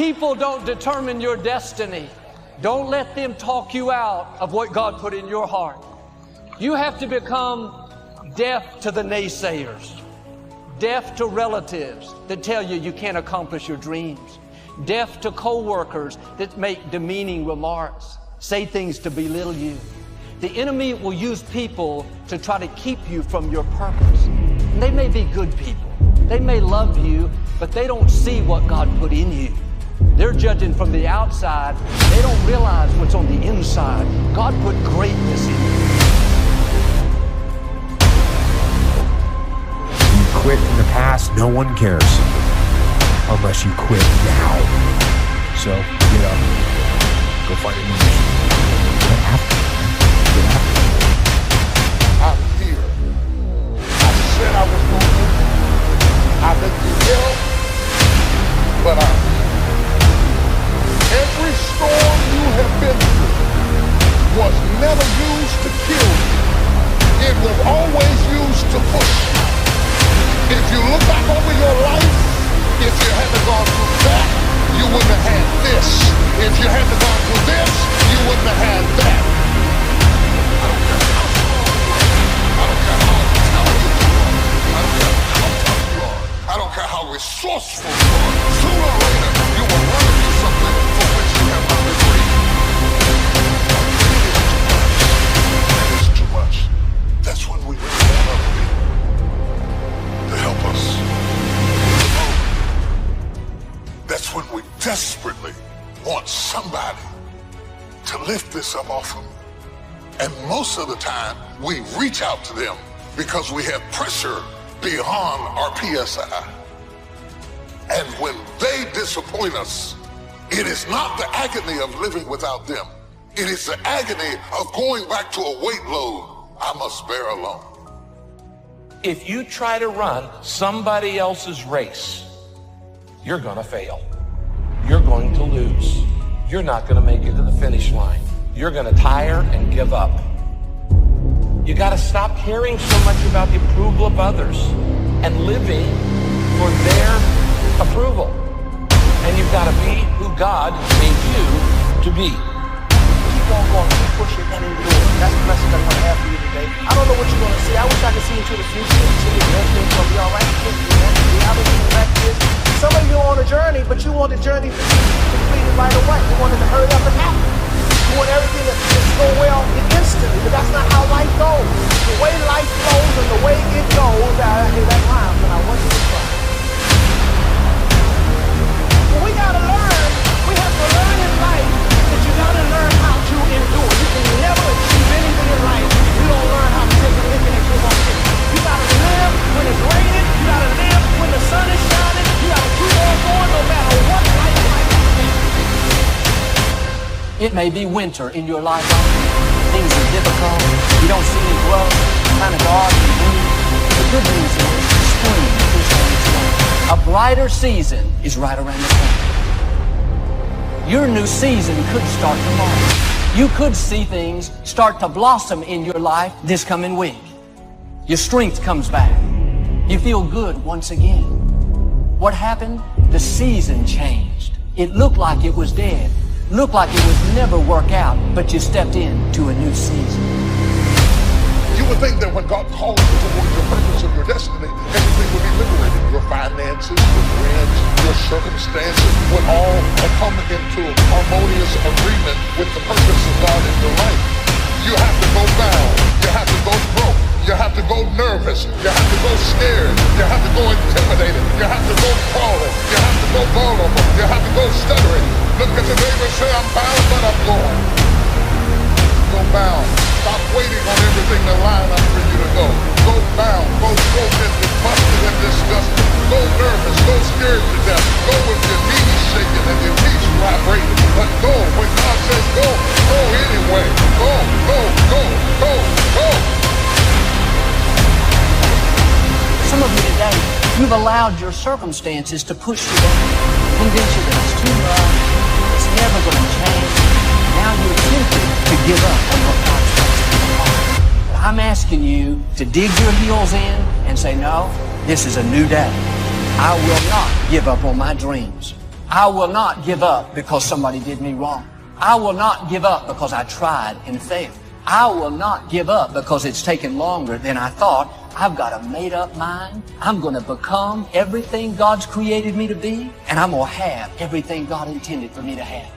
People don't determine your destiny. Don't let them talk you out of what God put in your heart. You have to become deaf to the naysayers, deaf to relatives that tell you you can't accomplish your dreams, deaf to co-workers that make demeaning remarks, say things to belittle you. The enemy will use people to try to keep you from your purpose. And they may be good people. They may love you, but they don't see what God put in you. They're judging from the outside. They don't realize what's on the inside. God put greatness in you. You quit in the past, no one cares. Unless you quit now. So, get up. Go find a new mission. Get after it. Get after it. I'm here. I said I was going to do it. I've been through hell, but I'm here. Every storm you have been through was never used to kill you. It was always used to push you. If you look back over your life, if you hadn't gone through that, you wouldn't have had this. If you hadn't gone through this, you wouldn't have had that. I don't care how strong you are. I don't care how intelligent you are. I don't care how tough you are. I don't care how resourceful you are. Sooner or later, you will run into something for which you have not been waiting. That is too much. That's when we really want other people to help us. That's when we desperately want somebody to lift this up off them. And most of the time, we reach out to them because we have pressure beyond our PSI. And when they disappoint us, it is not the agony of living without them. It is the agony of going back to a weight load I must bear alone. If you try to run somebody else's race, you're going to fail. You're going to lose. You're not going to make it to the finish line. You're going to tire and give up. You got to stop caring so much about the approval of others and living for their approval. And you've got to be who God made you to be. Keep on going, keep pushing and enduring. That's the message I'm going to have for you today. I don't know what you're going to see. I wish I could see into the future and see if everything's going to be all right. The reality of that is, some of you are on a journey, but you want the journey to be completed right away. You want it to hurry up and happen. You want everything to just go well instantly, but that's not how life goes. The way life flows and the way it goes, I hear that rhyme, but I want you to try. Well, we got to learn. We have to learn in life that you got to learn how to endure. You can never achieve anything in life if you don't learn how to take a licking and keep on ticking. You got to live when it's raining. You got to live when the sun is shining. You got to keep on going no matter what life might be. It may be winter in your life. Things are difficult. You don't see any growth. Kind of dark and blue. The good news is spring is on its way. A brighter season is right around the corner. Your new season could start tomorrow. You could see things start to blossom in your life this coming week. Your strength comes back. You feel good once again. What happened? The season changed. It looked like it was dead. Looked like it would never work out, but you stepped into a new season. You would think that when God calls you towards your purpose and your destiny, everything would be liberated. Your finances, your friends, your circumstances would all come into harmonious agreement with the purpose of God in your life. You have to go down. You have to go broke. You have to go nervous. You have to go scared. You have to go intimidated. You have to go crawling. You have to go vulnerable. You have to go stuttering. Look at the neighbor and say, I'm bound, but I'm going. Go bound. Stop waiting on everything to line up for you to go. Go bound. Go broken, busted, and disgusted. Go nervous. Go scared to death. Go with your knees shaking and your knees vibrating. But go. When God says go, go anyway. Go, go, go, go, go. Some of you today, you've allowed your circumstances to push you down, convince you that it's too much, it's never going to change. Now you're tempted to give up on what God's done. But I'm asking you to dig your heels in and say, no, this is a new day. I will not give up on my dreams. I will not give up because somebody did me wrong. I will not give up because I tried and failed. I will not give up because it's taken longer than I thought. I've got a made-up mind. I'm going to become everything God's created me to be, and I'm going to have everything God intended for me to have.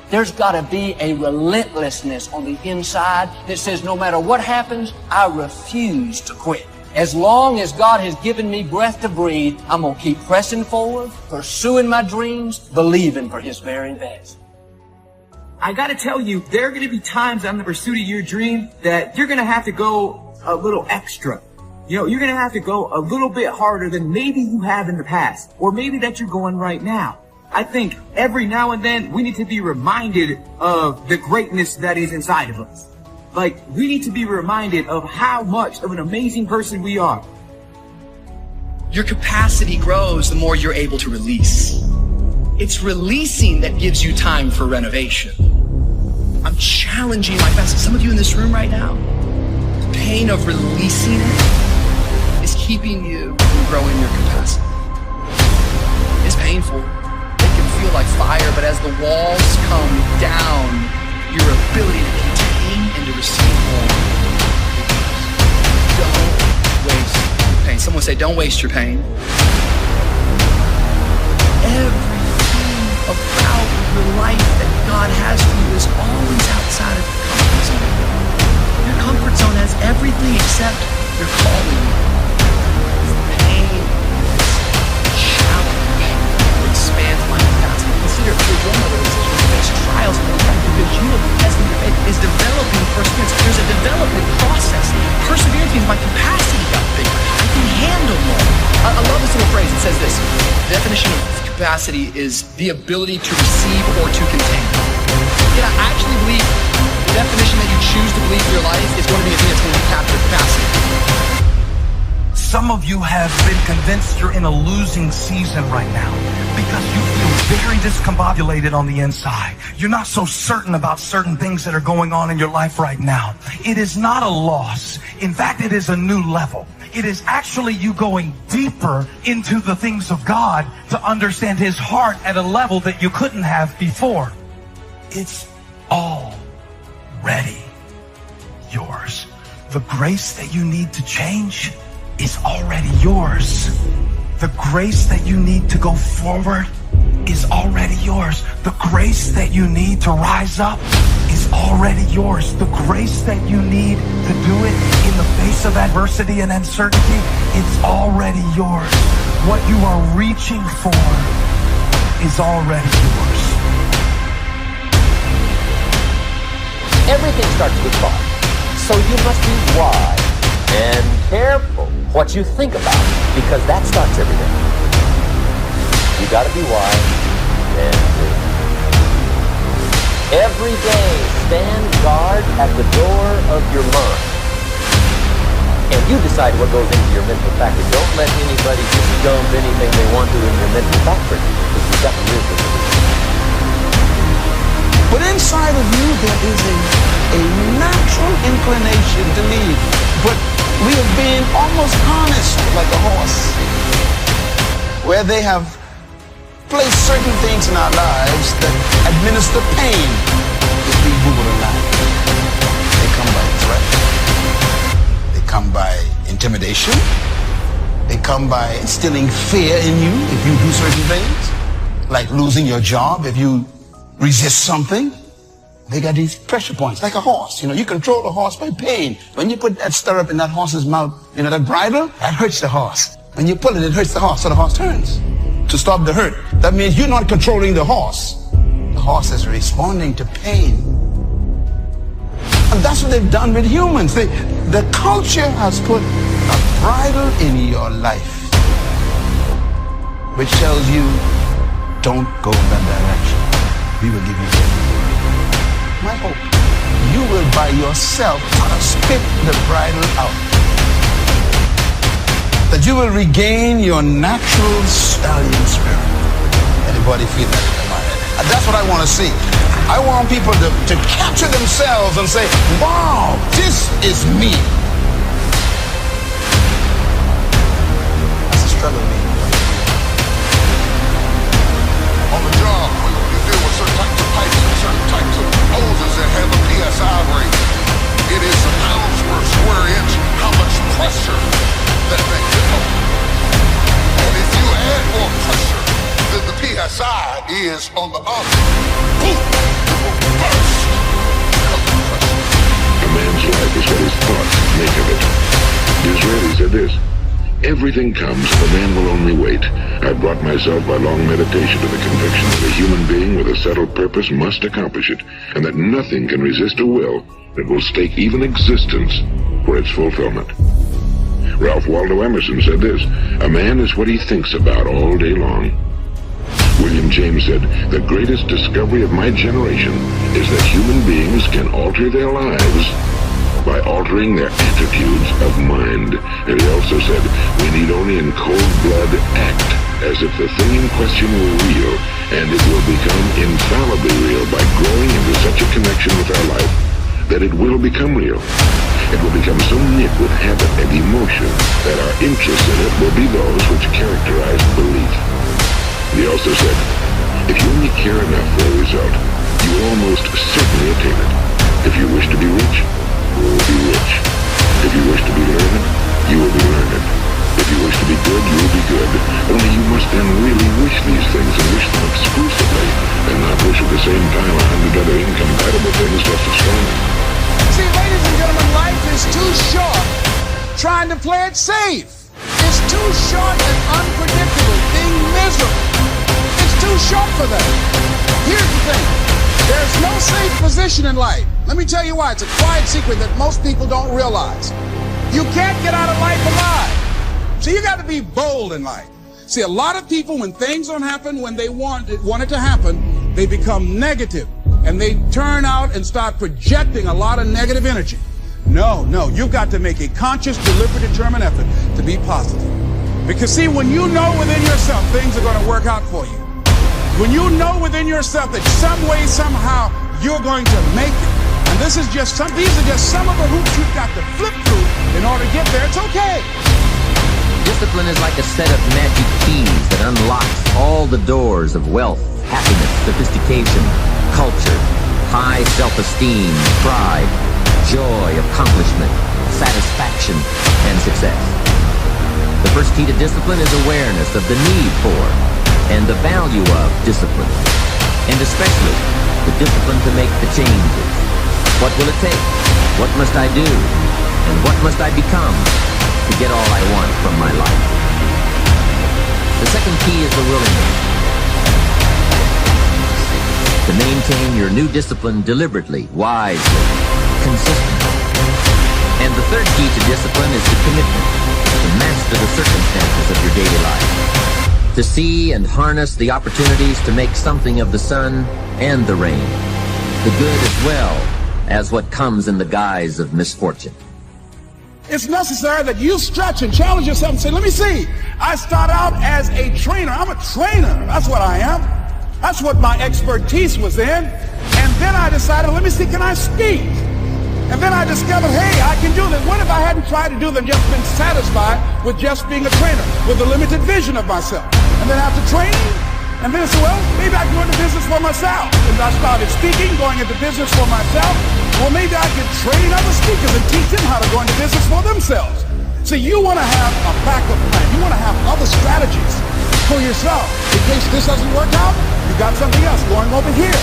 There's got to be a relentlessness on the inside that says no matter what happens, I refuse to quit. As long as God has given me breath to breathe, I'm going to keep pressing forward, pursuing my dreams, believing for His very best. I got to tell you, there are going to be times on the pursuit of your dream that you're going to have to go a little extra. You know, you're going to have to go a little bit harder than maybe you have in the past, or maybe that you're going right now. I think every now and then we need to be reminded of the greatness that is inside of us. Like, we need to be reminded of how much of an amazing person we are. Your capacity grows the more you're able to release. It's releasing that gives you time for renovation. I'm challenging my best. Some of you in this room right now, the pain of releasing it is keeping you from growing your capacity. It's painful. It can feel like fire, but as the walls come down, your ability to contain and to receive more. Don't waste your pain. Someone say, don't waste your pain. Everything about your life that God has for you is always outside of your comfort zone. Your comfort zone has everything except your calling. Pain, challenge, expands my capacity. Consider your mother when you face trials and times because you know the testing of your faith is developing perseverance. There's a development process. Perseverance means my capacity got bigger. I can handle more. I love this little phrase. It says this. The definition of capacity is the ability to receive or to contain. Yet I actually believe the definition that you choose to believe for your life is going to be the thing that's going to cap your capacity. Some of you have been convinced you're in a losing season right now because you feel very discombobulated on the inside. You're not so certain about certain things that are going on in your life right now. It is not a loss. In fact, it is a new level. It is actually you going deeper into the things of God to understand His heart at a level that you couldn't have before. It's already yours. The grace that you need to change is already yours. The grace that you need to go forward is already yours. The grace that you need to rise up is already yours. The grace that you need to do it in the face of adversity and uncertainty, it's already yours. What you are reaching for is already yours. Everything starts with thought. So you must be wise and careful what you think about, because that starts everything. You gotta be wise and careful. Every day, stand guard at the door of your mind. And you decide what goes into your mental factory. Don't let anybody just dump anything they want to in your mental factory, because you've got to live with it. But inside of you, there is a natural inclination to leave. But we have been almost harnessed like a horse, where they have placed certain things in our lives that administer pain if we move it alive. They come by threat. They come by intimidation. They come by instilling fear in you if you do certain things, like losing your job if you resist something. They got these pressure points, like a horse. You know, you control the horse by pain. When you put that stirrup in that horse's mouth, you know, that bridle, that hurts the horse. When you pull it, it hurts the horse, so the horse turns to stop the hurt. That means you're not controlling the horse. The horse is responding to pain. And that's what they've done with humans. The culture has put a bridle in your life, which tells you, don't go in that direction. We will give you that. My hope, you will by yourself spit the bridle out. That you will regain your natural stallion spirit. Anybody feel that in their mind? And that's what I want to see. I want people to capture themselves and say, wow, this is me. That's a struggle, me. is on the other. Boom! It will burst because of pressure. A man's life is what his thoughts make of it. Disraeli said this: everything comes, the man will only wait. I brought myself by long meditation to the conviction that a human being with a settled purpose must accomplish it, and that nothing can resist a will that will stake even existence for its fulfillment. Ralph Waldo Emerson said this: a man is what he thinks about all day long. William James said, the greatest discovery of my generation is that human beings can alter their lives by altering their attitudes of mind. And he also said, we need only in cold blood act as if the thing in question were real, and it will become infallibly real by growing into such a connection with our life that it will become real. It will become so knit with habit and emotion that our interest in it will be those which characterize belief. He also said, if you only care enough for a result, you will almost certainly attain it. If you wish to be rich, you will be rich. If you wish to be learned, you will be learned. If you wish to be good, you will be good. Only you must then really wish these things and wish them exclusively, and not wish at the same time 100 other incompatible things just as strongly. See, ladies and gentlemen, life is too short trying to play it safe. It's too short and unpredictable, being miserable. It's too short for that. Here's the thing. There's no safe position in life. Let me tell you why. It's a quiet secret that most people don't realize. You can't get out of life alive. So you got to be bold in life. See, a lot of people, when things don't happen when they want it to happen, they become negative. And they turn out and start projecting a lot of negative energy. No, you've got to make a conscious, deliberate, determined effort to be positive. Because see, when you know within yourself things are going to work out for you, when you know within yourself that some way, somehow, you're going to make it, and these are just some of the hoops you've got to flip through in order to get there, it's okay. Discipline is like a set of magic keys that unlocks all the doors of wealth, happiness, sophistication, culture, high self-esteem, pride, joy, accomplishment, satisfaction, and success. The first key to discipline is awareness of the need for and the value of discipline, and especially the discipline to make the changes. What will it take? What must I do? And what must I become to get all I want from my life? The second key is the willingness to maintain your new discipline deliberately, wisely, consistently. And the third key to discipline is the commitment to master the circumstances of your daily life, to see and harness the opportunities to make something of the sun and the rain, the good as well as what comes in the guise of misfortune. It's necessary that you stretch and challenge yourself and say, let me see, I start out as a trainer. I'm a trainer. That's what I am. That's what my expertise was in. And then I decided, let me see, can I speak? And then I discovered, hey, I can do this. What if I hadn't tried to do them, just been satisfied with just being a trainer, with a limited vision of myself? And then after training, and then I said, well, maybe I can go into business for myself. And I started speaking, going into business for myself. Well, maybe I could train other speakers and teach them how to go into business for themselves. See, you want to have a backup plan. You want to have other strategies for yourself. In case this doesn't work out, you got something else going over here.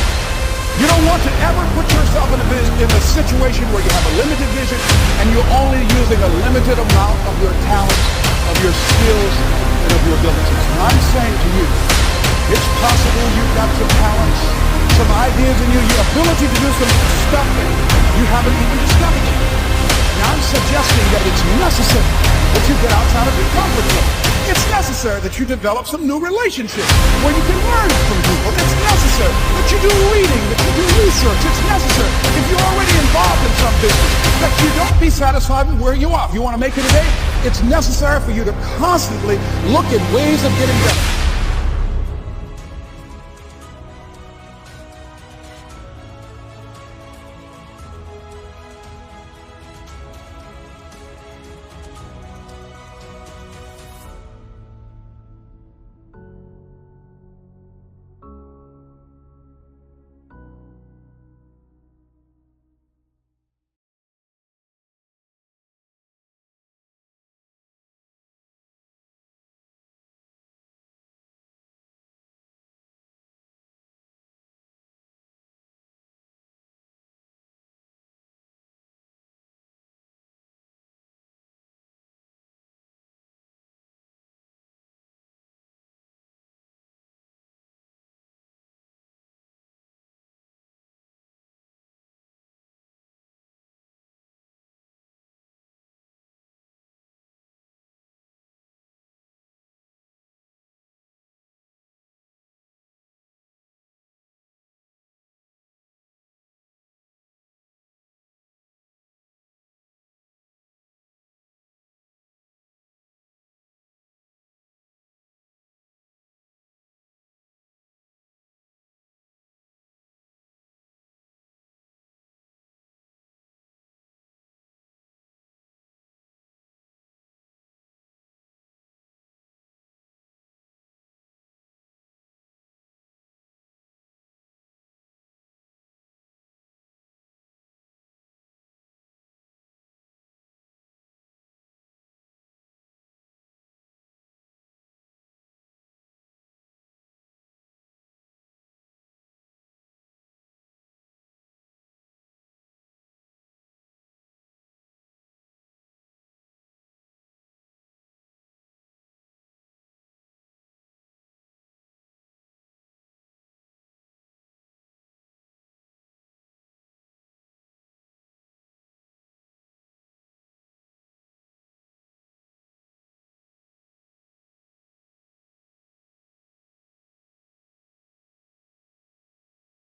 You don't want to ever put yourself in a situation where you have a limited vision and you're only using a limited amount of your talents, of your skills, and of your abilities. And I'm saying to you, it's possible you've got some talents, some ideas in you, your ability to do some stuff that you haven't even discovered yet. Now I'm suggesting that it's necessary that you get outside of your comfort zone. It's necessary that you develop some new relationships where you can learn from people. It's necessary that you do reading, that you do research. It's necessary, if you're already involved in some business, that you don't be satisfied with where you are. If you want to make it today, it's necessary for you to constantly look at ways of getting better.